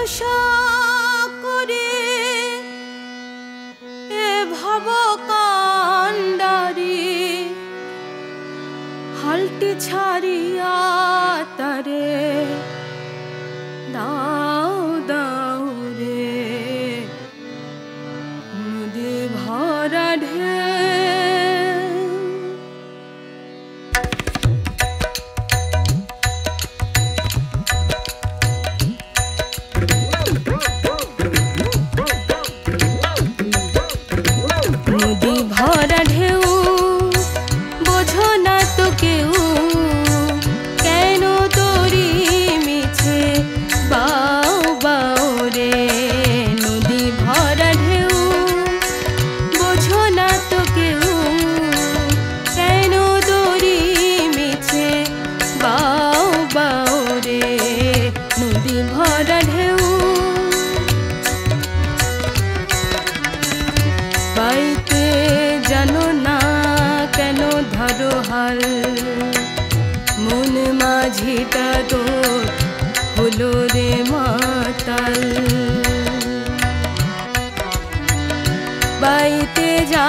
আশা করে এ ভব কান্ডারি হালটি ছাড়িয়া তারে দাও দাও রে নদী ভরা ঢেউ নদী ভরা ঢেউ বোঝো না তো কেউ কেন তোরি মিছে বাও বাও রে নদী ভরা ঢেউ বোঝো না তো কেউ কেন তোরি মিছে বাও বাও রে নদী ভরা ঢেউ পাইতে জানো না কেন ধরো হাল মন মাঝিটা তোর হলো রে মাতাল পাইতে যা